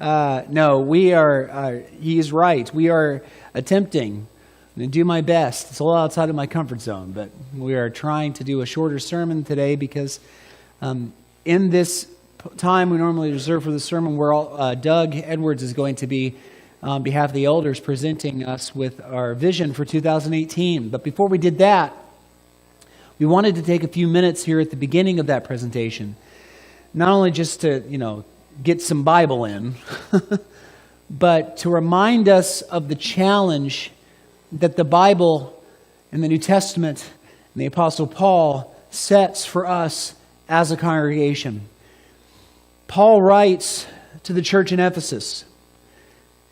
No, we are, he is right. We are attempting to do my best. It's a little outside of my comfort zone, but we are trying to do a shorter sermon today because in this time we normally reserve for the sermon where Doug Edwards is going to be, on behalf of the elders, presenting us with our vision for 2018. But before we did that, we wanted to take a few minutes here at the beginning of that presentation, not only just to, get some Bible in, but to remind us of the challenge that the Bible and the New Testament and the Apostle Paul sets for us as a congregation. Paul writes to the church in Ephesus,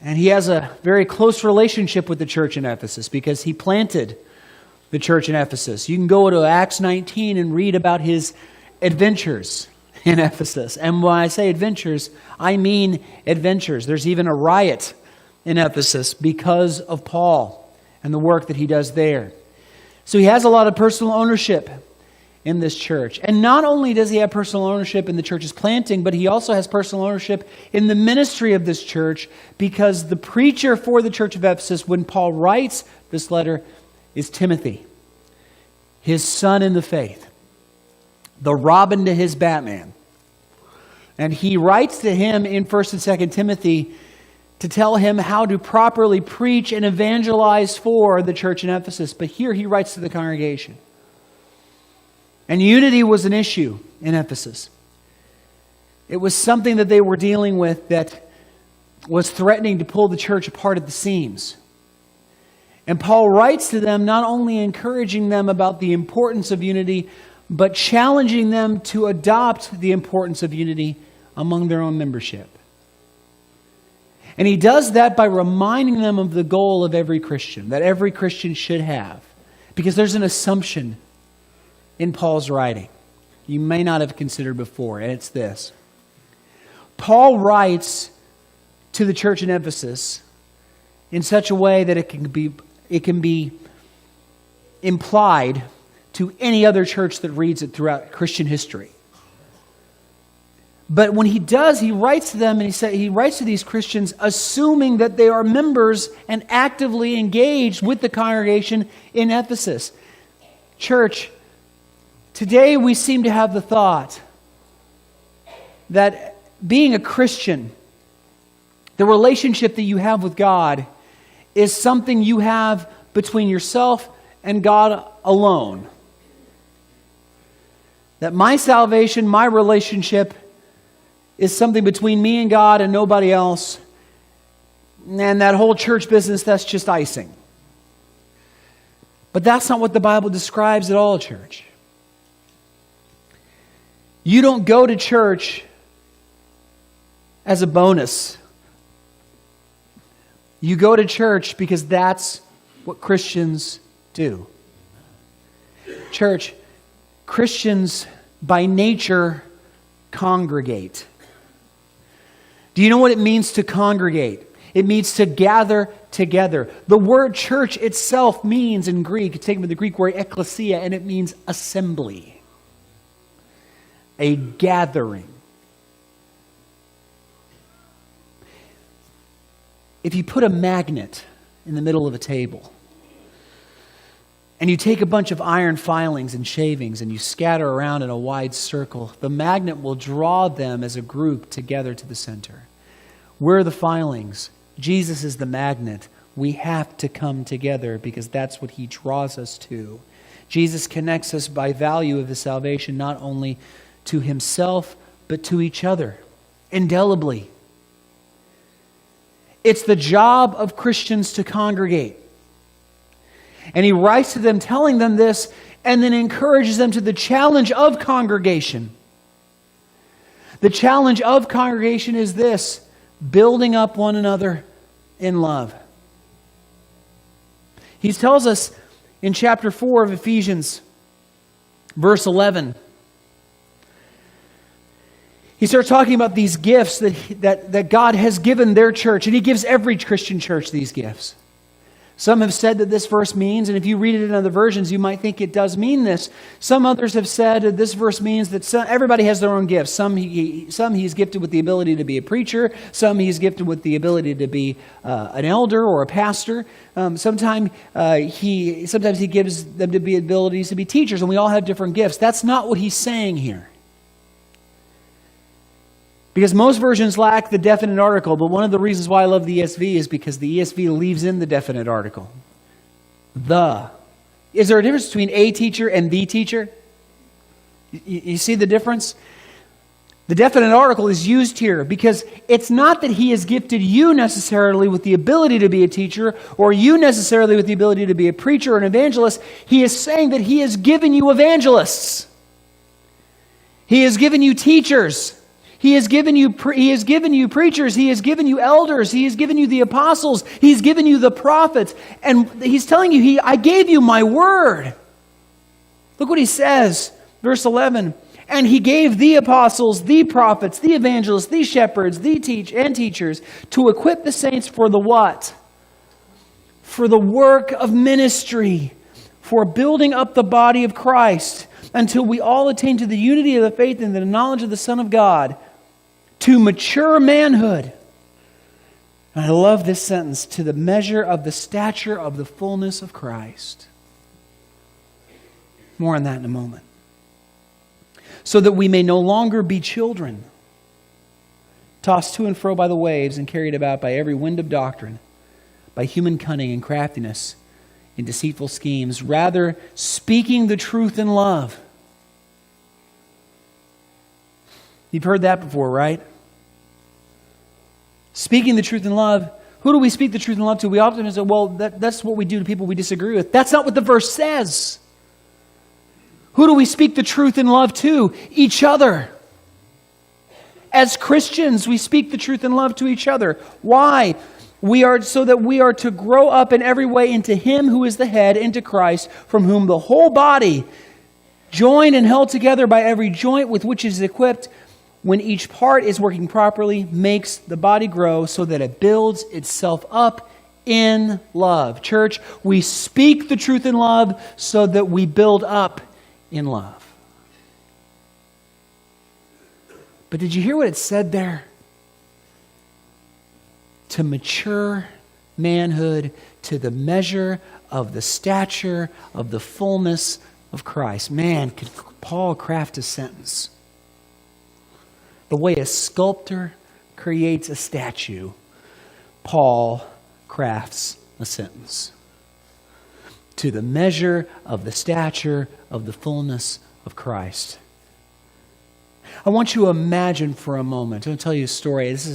and he has a very close relationship with the church in Ephesus because he planted the church in Ephesus. You can go to Acts 19 and read about his adventures in Ephesus. And when I say adventures, I mean adventures. There's even a riot in Ephesus because of Paul and the work that he does there. So he has a lot of personal ownership in this church. And not only does he have personal ownership in the church's planting, but he also has personal ownership in the ministry of this church, because the preacher for the church of Ephesus, when Paul writes this letter, is Timothy, his son in the faith, the Robin to his Batman. And he writes to him in 1st and 2nd Timothy to tell him how to properly preach and evangelize for the church in Ephesus. But here he writes to the congregation. And unity was an issue in Ephesus. It was something that they were dealing with that was threatening to pull the church apart at the seams. And Paul writes to them, not only encouraging them about the importance of unity, but challenging them to adopt the importance of unity among their own membership. And he does that by reminding them of the goal of every Christian, that every Christian should have. Because there's an assumption in Paul's writing you may not have considered before, and it's this. Paul writes to the church in Ephesus in such a way that it can be implied to any other church that reads it throughout Christian history. But when he does, he writes to them, and he writes to these Christians assuming that they are members and actively engaged with the congregation in Ephesus. Church, today we seem to have the thought that being a Christian, the relationship that you have with God, is something you have between yourself and God alone. That my salvation, my relationship, is something between me and God and nobody else. And that whole church business, that's just icing. But that's not what the Bible describes at all, church. You don't go to church as a bonus. You go to church because that's what Christians do. Church, Christians by nature congregate. Do you know what it means to congregate? It means to gather together. The word church itself means in Greek, it's taken from the Greek word ekklesia, and it means assembly. A gathering. If you put a magnet in the middle of a table, and you take a bunch of iron filings and shavings and you scatter around in a wide circle, the magnet will draw them as a group together to the center. We're the filings. Jesus is the magnet. We have to come together because that's what he draws us to. Jesus connects us by value of his salvation, not only to himself, but to each other, indelibly. It's the job of Christians to congregate. And he writes to them telling them this, and then encourages them to the challenge of congregation. The challenge of congregation is this: building up one another in love. He tells us in chapter 4 of Ephesians, verse 11, he starts talking about these gifts that God has given their church, and he gives every Christian church these gifts. Some have said that this verse means, and if you read it in other versions, you might think it does mean this. Some others have said that this verse means that everybody has their own gifts. Some he's gifted with the ability to be a preacher. Some he's gifted with the ability to be an elder or a pastor. Sometimes he gives them to be abilities to be teachers, and we all have different gifts. That's not what he's saying here. Because most versions lack the definite article, but one of the reasons why I love the ESV is because the ESV leaves in the definite article. The. Is there a difference between a teacher and the teacher? You see the difference? The definite article is used here because it's not that he has gifted you necessarily with the ability to be a teacher or you necessarily with the ability to be a preacher or an evangelist. He is saying that he has given you evangelists. He has given you teachers. He has given you preachers. He has given you elders. He has given you the apostles. He's given you the prophets. And he's telling you, I gave you my word. Look what he says, verse 11. And he gave the apostles, the prophets, the evangelists, the shepherds, the teachers to equip the saints for the what? For the work of ministry, for building up the body of Christ, until we all attain to the unity of the faith and the knowledge of the Son of God, to mature manhood. And I love this sentence, to the measure of the stature of the fullness of Christ. More on that in a moment. So that we may no longer be children, tossed to and fro by the waves and carried about by every wind of doctrine, by human cunning and craftiness in deceitful schemes, rather speaking the truth in love. You've heard that before, right? Speaking the truth in love. Who do we speak the truth in love to? We often say, well, that's what we do to people we disagree with. That's not what the verse says. Who do we speak the truth in love to? Each other. As Christians, we speak the truth in love to each other. Why? So that we are to grow up in every way into Him who is the head, into Christ, from whom the whole body, joined and held together by every joint with which it is equipped, when each part is working properly, makes the body grow so that it builds itself up in love. Church, we speak the truth in love so that we build up in love. But did you hear what it said there? To mature manhood, to the measure of the stature of the fullness of Christ. Man, could Paul craft a sentence? The way a sculptor creates a statue, Paul crafts a sentence. To the measure of the stature of the fullness of Christ. I want you to imagine for a moment. I'm going to tell you a story. This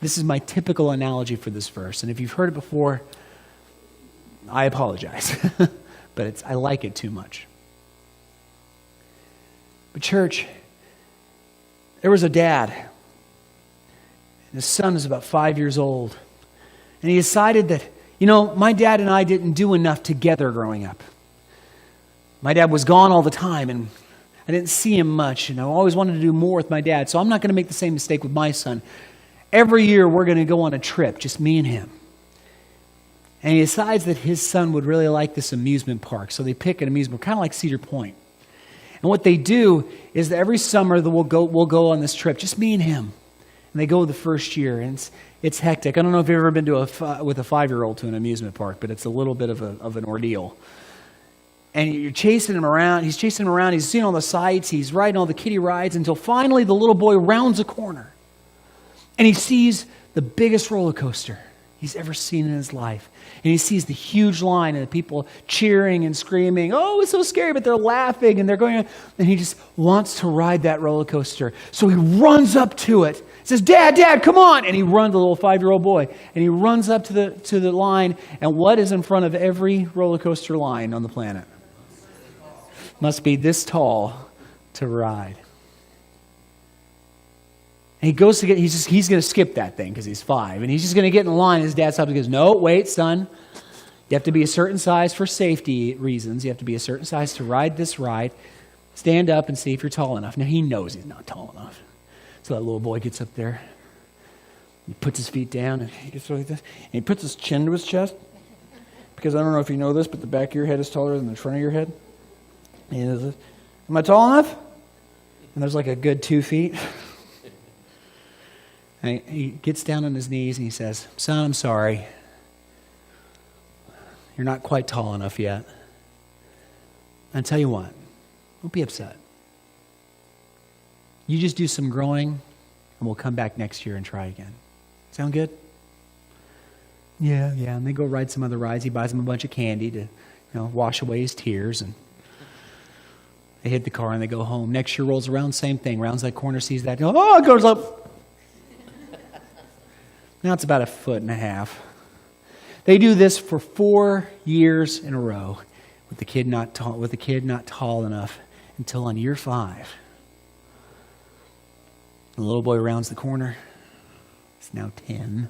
is my typical analogy for this verse. And if you've heard it before, I apologize. But I like it too much. But church, there was a dad. And his son was about 5 years old. And he decided that, my dad and I didn't do enough together growing up. My dad was gone all the time, and I didn't see him much, and I always wanted to do more with my dad, so I'm not going to make the same mistake with my son. Every year, we're going to go on a trip, just me and him. And he decides that his son would really like this amusement park, so they pick an amusement park, kind of like Cedar Point. And what they do is that every summer we'll go on this trip, just me and him. And they go the first year, and it's hectic. I don't know if you've ever been with a 5-year-old to an amusement park, but it's a little bit of an ordeal. And you're chasing him around. He's chasing him around. He's seeing all the sights. He's riding all the kiddie rides until finally the little boy rounds a corner. And he sees the biggest roller coaster he's ever seen in his life. And he sees the huge line and the people cheering and screaming, oh, it's so scary, but they're laughing and they're going, and he just wants to ride that roller coaster. So he runs up to it, says, Dad, come on. And he runs, the little 5-year-old boy, and he runs up to the line. And what is in front of every roller coaster line on the planet? Must be this tall to ride. And he goes to get, he's going to skip that thing because he's 5. And he's just going to get in line. His dad stops and goes, no, wait, son. You have to be a certain size for safety reasons. You have to be a certain size to ride this ride. Stand up and see if you're tall enough. Now, he knows he's not tall enough. So that little boy gets up there. He puts his feet down and he gets like this. And he puts his chin to his chest. because I don't know if you know this, but the back of your head is taller than the front of your head. Am I tall enough? And there's like a good 2 feet. And he gets down on his knees and he says, son, I'm sorry. You're not quite tall enough yet. And tell you what, don't be upset. You just do some growing and we'll come back next year and try again. Sound good? Yeah. And they go ride some other rides. He buys them a bunch of candy to, wash away his tears. And they hit the car and they go home. Next year rolls around, same thing. Rounds that corner, sees that. Oh, it goes up. Now it's about 1.5 feet. They do this for 4 years in a row with the kid not tall enough until on year 5. The little boy rounds the corner. He's now 10.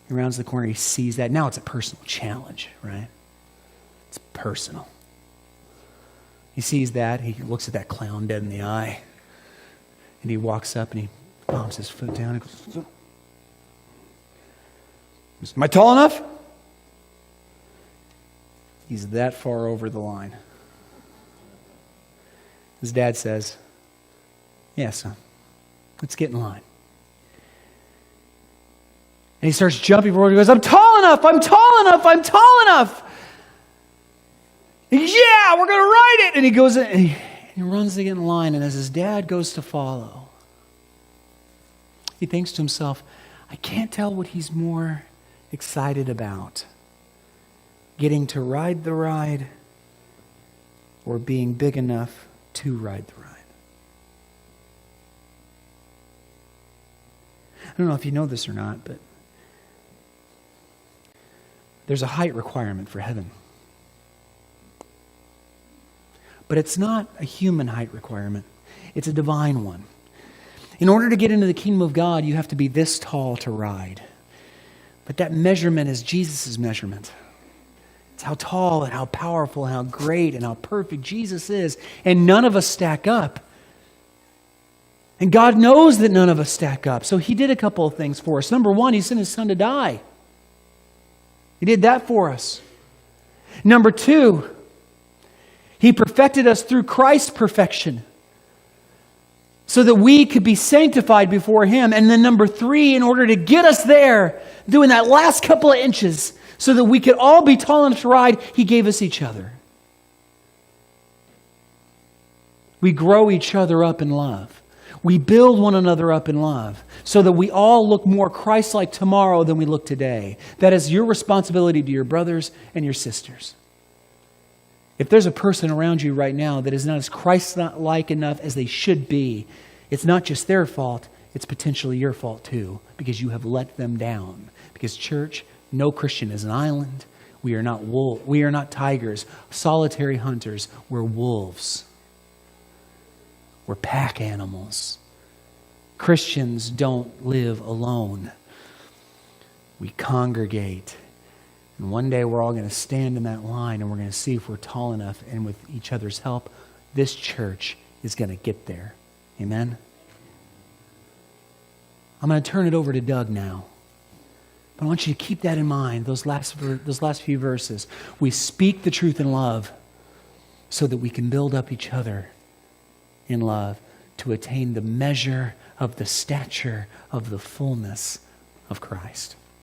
He rounds the corner. He sees that. Now it's a personal challenge, right? It's personal. He sees that. He looks at that clown dead in the eye. And he walks up and he palms his foot down and goes, am I tall enough? He's that far over the line. His dad says, yeah, son, let's get in line. And he starts jumping forward. He goes, I'm tall enough. I'm tall enough. I'm tall enough. He goes, yeah, we're going to ride it. And he goes in, and he runs to get in line. And as his dad goes to follow, he thinks to himself, I can't tell what he's more excited about. Getting to ride the ride or being big enough to ride the ride. I don't know if you know this or not, but there's a height requirement for heaven. But it's not a human height requirement. It's a divine one. In order to get into the kingdom of God, you have to be this tall to ride. But that measurement is Jesus' measurement. It's how tall and how powerful and how great and how perfect Jesus is. And none of us stack up. And God knows that none of us stack up. So he did a couple of things for us. Number one, he sent his son to die. He did that for us. Number two, he perfected us through Christ's perfection so that we could be sanctified before him. And then number three, in order to get us there, doing that last couple of inches so that we could all be tall enough to ride, he gave us each other. We grow each other up in love. We build one another up in love so that we all look more Christ-like tomorrow than we look today. That is your responsibility to your brothers and your sisters. If there's a person around you right now that is not as Christ-like enough as they should be, it's not just their fault, it's potentially your fault too, because you have let them down. Because church, no Christian is an island. We are not tigers, solitary hunters. We're wolves. We're pack animals. Christians don't live alone. We congregate. And one day we're all going to stand in that line and we're going to see if we're tall enough, and with each other's help, this church is going to get there. Amen? I'm going to turn it over to Doug now. But I want you to keep that in mind, those last few verses. We speak the truth in love so that we can build up each other in love to attain the measure of the stature of the fullness of Christ.